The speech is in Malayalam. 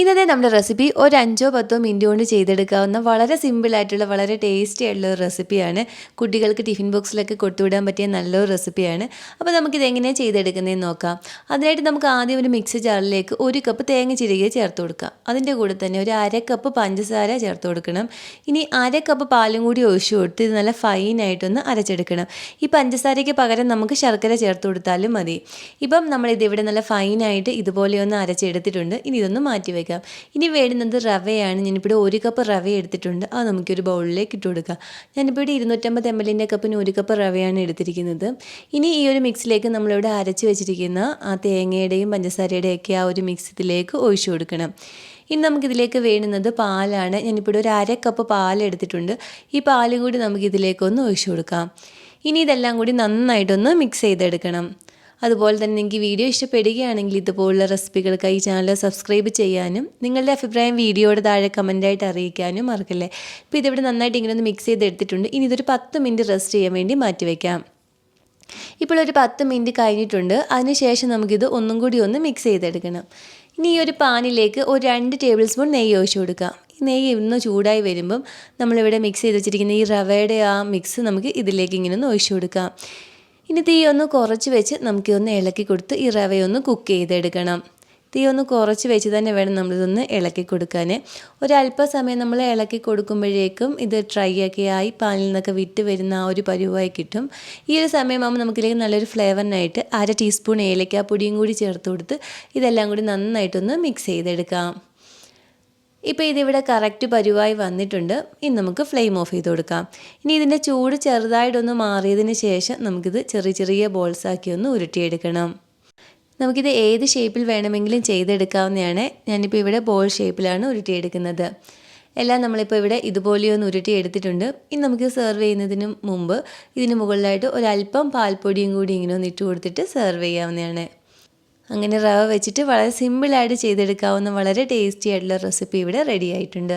ഇന്നത്തെ നമ്മുടെ റെസിപ്പി ഒരു 5-10 മിനിറ്റ് കൊണ്ട് ചെയ്തെടുക്കാവുന്ന വളരെ സിമ്പിളായിട്ടുള്ള വളരെ ടേസ്റ്റി ആയിട്ടുള്ള ഒരു റെസിപ്പിയാണ്. കുട്ടികൾക്ക് ടിഫിൻ ബോക്സിലൊക്കെ കൊടുത്തുവിടാൻ പറ്റിയ നല്ലൊരു റെസിപ്പിയാണ്. അപ്പോൾ നമുക്കിത് എങ്ങനെയാണ് ചെയ്തെടുക്കുന്നതെന്ന് നോക്കാം. അതിനായിട്ട് നമുക്ക് ആദ്യം ഒരു മിക്സി ജാറിലേക്ക് 1 കപ്പ് തേങ്ങ ചിരകിയത് ചേർത്ത് കൊടുക്കാം. അതിൻ്റെ കൂടെ തന്നെ ഒരു 1/2 കപ്പ് പഞ്ചസാര ചേർത്ത് കൊടുക്കണം. ഇനി 1/2 കപ്പ് പാലും കൂടി ഒഴിച്ച് കൊടുത്ത് ഇത് നല്ല ഫൈനായിട്ടൊന്ന് അരച്ചെടുക്കണം. ഈ പഞ്ചസാരയ്ക്ക് പകരം നമുക്ക് ശർക്കര ചേർത്ത് കൊടുത്താലും മതി. ഇപ്പം നമ്മളിതിവിടെ നല്ല ഫൈനായിട്ട് ഇതുപോലെ ഒന്ന് അരച്ചെടുത്തിട്ടുണ്ട്. ഇനി ഇതൊന്ന് മാറ്റി വയ്ക്കാം. ഇനി വേണ്ടുന്നത് റവയാണ്. ഞാനിപ്പോൾ 1 കപ്പ് റവ എടുത്തിട്ടുണ്ട്. അത് നമുക്കൊരു ബൗളിലേക്ക് ഇട്ട് കൊടുക്കാം. ഞാനിപ്പോൾ ഇവിടെ 250 ml കപ്പിന് 1 കപ്പ് റവയാണ് എടുത്തിരിക്കുന്നത്. ഇനി ഈ ഒരു മിക്സിലേക്ക് നമ്മളിവിടെ അരച്ച് വെച്ചിരിക്കുന്ന ആ തേങ്ങയുടെയും പഞ്ചസാരയുടെയും ഒക്കെ ആ ഒരു മിക്സ് ഇതിലേക്ക് ഒഴിച്ചു കൊടുക്കണം. ഇനി നമുക്കിതിലേക്ക് വേണ്ടുന്നത് പാലാണ്. ഞാനിപ്പോൾ ഒരു 1/2 കപ്പ് പാൽ എടുത്തിട്ടുണ്ട്. ഈ പാലും കൂടി നമുക്കിതിലേക്കൊന്ന് ഒഴിച്ചു കൊടുക്കാം. ഇനി ഇതെല്ലാം കൂടി നന്നായിട്ടൊന്ന് മിക്സ് ചെയ്തെടുക്കണം. അതുപോലെ തന്നെ നിങ്ങൾക്ക് വീഡിയോ ഇഷ്ടപ്പെടുകയാണെങ്കിൽ ഇതുപോലുള്ള റെസിപ്പികൾക്കായി ഈ ചാനൽ സബ്സ്ക്രൈബ് ചെയ്യാനും നിങ്ങളുടെ അഭിപ്രായം വീഡിയോയുടെ താഴെ കമൻറ്റായിട്ട് അറിയിക്കാനും മറക്കല്ലേ. ഇപ്പോൾ ഇതിവിടെ നന്നായിട്ട് ഇങ്ങനെ ഒന്ന് മിക്സ് ചെയ്തെടുത്തിട്ടുണ്ട്. ഇനി ഇതൊരു 10 മിനിറ്റ് റെസ്റ്റ് ചെയ്യാൻ വേണ്ടി മാറ്റിവെക്കാം. ഇപ്പോൾ ഒരു 10 മിനിറ്റ് കഴിഞ്ഞിട്ടുണ്ട്. അതിനുശേഷം നമുക്കിത് ഒന്നും കൂടി ഒന്ന് മിക്സ് ചെയ്തെടുക്കണം. ഇനി ഈ ഒരു പാനിലേക്ക് ഒരു 2 ടേബിൾ സ്പൂൺ നെയ്യ് ഒഴിച്ച് കൊടുക്കാം. ഈ നെയ്യ് ഒന്ന് ചൂടായി വരുമ്പം നമ്മളിവിടെ മിക്സ് ചെയ്ത് വെച്ചിരിക്കുന്ന ഈ റവയുടെ ആ മിക്സ് നമുക്ക് ഇതിലേക്ക് ഇങ്ങനെ ഒന്ന് ഒഴിച്ച് കൊടുക്കാം. ഇനി തീ ഒന്ന് കുറച്ച് വെച്ച് നമുക്കിതൊന്ന് ഇളക്കി കൊടുത്ത് ഈ റവയൊന്ന് കുക്ക് ചെയ്തെടുക്കണം. തീ ഒന്ന് കുറച്ച് വെച്ച് തന്നെ വേണം നമ്മളിതൊന്ന് ഇളക്കി കൊടുക്കാൻ. ഒരല്പസമയം നമ്മൾ ഇളക്കി കൊടുക്കുമ്പോഴേക്കും ഇത് ഡ്രൈ ഒക്കെ ആയി പാനിൽ നിന്നൊക്കെ വിട്ട് വരുന്ന ആ ഒരു പരുവായി കിട്ടും. ഈ ഒരു സമയമാകുമ്പോൾ നമുക്കിതിലേക്ക് നല്ലൊരു ഫ്ലേവറിനായിട്ട് 1/2 ടീസ്പൂൺ ഏലക്കാപ്പൊടിയും കൂടി ചേർത്ത് കൊടുത്ത് ഇതെല്ലാം കൂടി നന്നായിട്ടൊന്ന് മിക്സ് ചെയ്തെടുക്കാം. ഇപ്പോൾ ഇതിവിടെ കറക്റ്റ് പരുവായി വന്നിട്ടുണ്ട്. ഇനി നമുക്ക് ഫ്ലെയിം ഓഫ് ചെയ്ത് കൊടുക്കാം. ഇനി ഇതിൻ്റെ ചൂട് ചെറുതായിട്ടൊന്ന് മാറിയതിന് ശേഷം നമുക്കിത് ചെറിയ ചെറിയ ബോൾസാക്കി ഒന്ന് ഉരുട്ടിയെടുക്കണം. നമുക്കിത് ഏത് ഷേപ്പിൽ വേണമെങ്കിലും ചെയ്തെടുക്കാവുന്നതാണ്. ഞാനിപ്പോൾ ഇവിടെ ബോൾ ഷേപ്പിലാണ് ഉരുട്ടിയെടുക്കുന്നത്. എല്ലാം നമ്മളിപ്പോൾ ഇവിടെ ഇതുപോലെയൊന്ന് ഉരുട്ടിയെടുത്തിട്ടുണ്ട്. ഇനി നമുക്ക് സെർവ് ചെയ്യുന്നതിന് മുമ്പ് ഇതിന് മുകളിലായിട്ട് ഒരല്പം പാൽപ്പൊടിയും കൂടി ഇങ്ങനെ ഒന്ന് ഇട്ട് കൊടുത്തിട്ട് സെർവ് ചെയ്യാവുന്നതാണ്. അങ്ങനെ റവ വെച്ചിട്ട് വളരെ സിമ്പിളായിട്ട് ചെയ്തെടുക്കാവുന്ന വളരെ ടേസ്റ്റി ആയിട്ടുള്ള റെസിപ്പി ഇവിടെ റെഡി ആയിട്ടുണ്ട്.